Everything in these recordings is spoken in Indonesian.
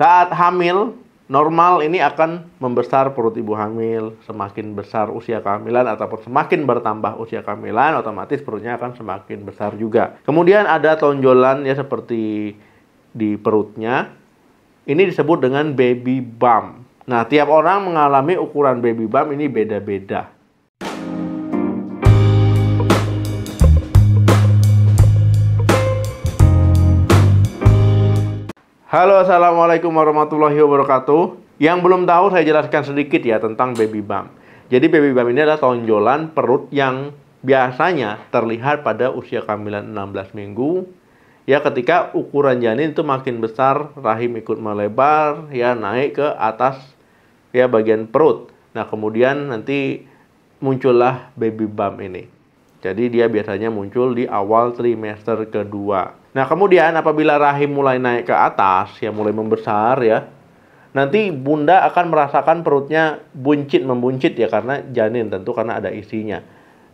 Saat hamil, normal ini akan membesar perut ibu hamil, semakin besar usia kehamilan ataupun semakin bertambah usia kehamilan, otomatis perutnya akan semakin besar juga. Kemudian ada tonjolan ya seperti di perutnya. Ini disebut dengan baby bump. Nah, tiap orang mengalami ukuran baby bump ini beda-beda. Halo, assalamualaikum warahmatullahi wabarakatuh. Yang belum tahu saya jelaskan sedikit ya tentang baby bump. Jadi baby bump ini adalah tonjolan perut yang biasanya terlihat pada usia kehamilan 16 minggu. Ya, ketika ukuran janin itu makin besar, rahim ikut melebar, ya naik ke atas ya bagian perut. Nah, kemudian nanti muncullah baby bump ini. Jadi dia biasanya muncul di awal trimester kedua. Nah, kemudian apabila rahim mulai naik ke atas, ya mulai membesar ya, nanti bunda akan merasakan perutnya membuncit ya, karena janin tentu karena ada isinya.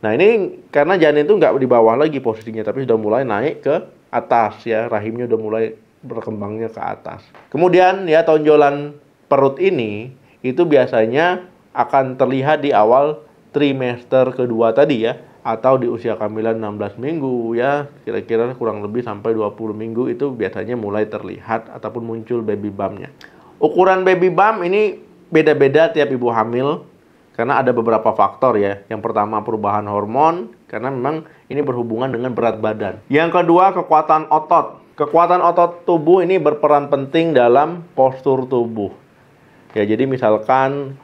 Nah, ini karena janin itu nggak di bawah lagi posisinya, tapi sudah mulai naik ke atas ya, rahimnya udah mulai berkembangnya ke atas. Kemudian ya tonjolan perut ini itu biasanya akan terlihat di awal trimester kedua tadi ya, atau di usia kehamilan 16 minggu ya, kira-kira kurang lebih sampai 20 minggu itu biasanya mulai terlihat ataupun muncul baby bump-nya. Ukuran baby bump ini beda-beda tiap ibu hamil karena ada beberapa faktor ya. Yang pertama perubahan hormon, karena memang ini berhubungan dengan berat badan. Yang kedua kekuatan otot. Kekuatan otot tubuh ini berperan penting dalam postur tubuh. Ya, jadi misalkan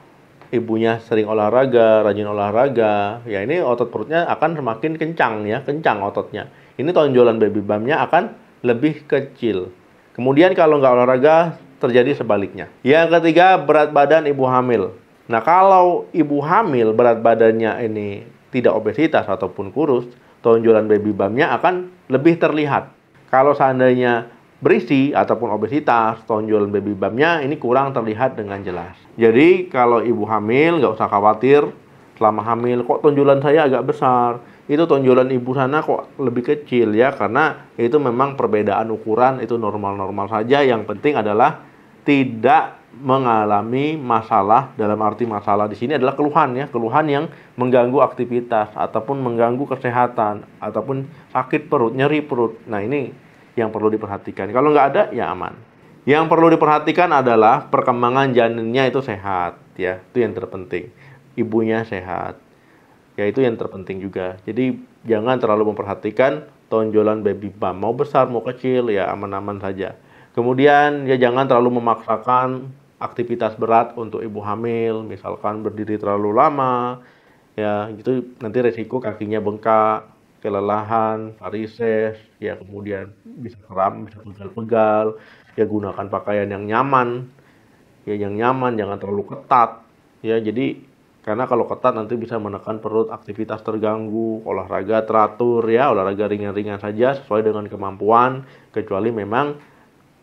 ibunya sering olahraga, rajin olahraga, ya ini otot perutnya akan semakin kencang ya, kencang ototnya. Ini tonjolan baby bump-nya akan lebih kecil. Kemudian kalau nggak olahraga, terjadi sebaliknya. Yang ketiga, berat badan ibu hamil. Nah, kalau ibu hamil berat badannya ini tidak obesitas ataupun kurus, tonjolan baby bump-nya akan lebih terlihat. Kalau seandainya berisi ataupun obesitas, tonjolan baby bump-nya ini kurang terlihat dengan jelas. Jadi kalau ibu hamil nggak usah khawatir selama hamil, kok tonjolan saya agak besar, itu tonjolan ibu sana kok lebih kecil ya, karena itu memang perbedaan ukuran, itu normal-normal saja. Yang penting adalah tidak mengalami masalah. Dalam arti masalah di sini adalah keluhan ya, keluhan yang mengganggu aktivitas ataupun mengganggu kesehatan ataupun sakit perut, nyeri perut. Nah, ini yang perlu diperhatikan. Kalau nggak ada, ya aman. Yang perlu diperhatikan adalah perkembangan janinnya itu sehat, ya. Itu yang terpenting. Ibunya sehat, ya itu yang terpenting juga. Jadi jangan terlalu memperhatikan tonjolan baby bump. Mau besar, mau kecil, ya aman-aman saja. Kemudian ya jangan terlalu memaksakan aktivitas berat untuk ibu hamil. Misalkan berdiri terlalu lama, ya itu nanti resiko kakinya bengkak, kelelahan, varises, ya kemudian bisa kram, bisa pegal-pegal, ya gunakan pakaian yang nyaman, jangan terlalu ketat, ya jadi karena kalau ketat nanti bisa menekan perut, aktivitas terganggu, olahraga teratur ya, olahraga ringan-ringan saja sesuai dengan kemampuan, kecuali memang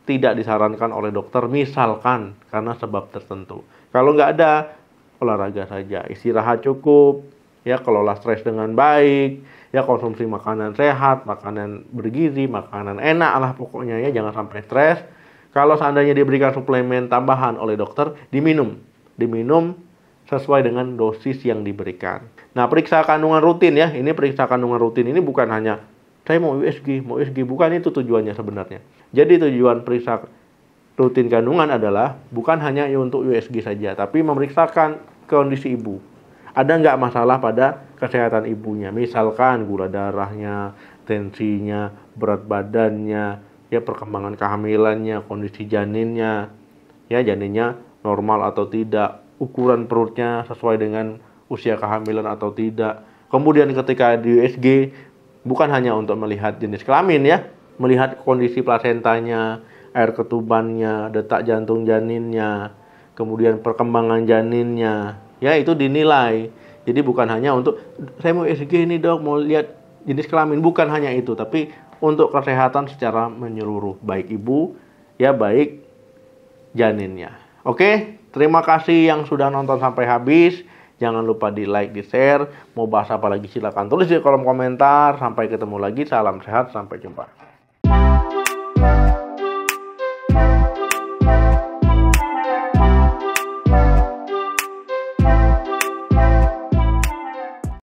tidak disarankan oleh dokter, misalkan karena sebab tertentu. Kalau nggak ada, olahraga saja, istirahat cukup, ya kelola stres dengan baik, ya konsumsi makanan sehat, makanan bergizi, makanan enak lah pokoknya ya, jangan sampai stres. Kalau seandainya diberikan suplemen tambahan oleh dokter, diminum sesuai dengan dosis yang diberikan. Nah, periksa kandungan rutin ya, ini periksa kandungan rutin ini bukan hanya saya mau USG, bukan itu tujuannya sebenarnya. Jadi tujuan periksa rutin kandungan adalah bukan hanya untuk USG saja, tapi memeriksakan kondisi ibu. Ada nggak masalah pada kesehatan ibunya? Misalkan gula darahnya, tensinya, berat badannya, ya perkembangan kehamilannya, kondisi janinnya, ya janinnya normal atau tidak, ukuran perutnya sesuai dengan usia kehamilan atau tidak. Kemudian ketika di USG bukan hanya untuk melihat jenis kelamin ya, melihat kondisi plasentanya, air ketubannya, detak jantung janinnya, kemudian perkembangan janinnya. Ya, itu dinilai. Jadi bukan hanya untuk saya mau USG ini dok, mau lihat jenis kelamin, bukan hanya itu, tapi untuk kesehatan secara menyeluruh, baik ibu ya baik janinnya. Oke, terima kasih yang sudah nonton sampai habis. Jangan lupa di like, di share. Mau bahas apa lagi silakan tulis di kolom komentar. Sampai ketemu lagi, salam sehat, sampai jumpa.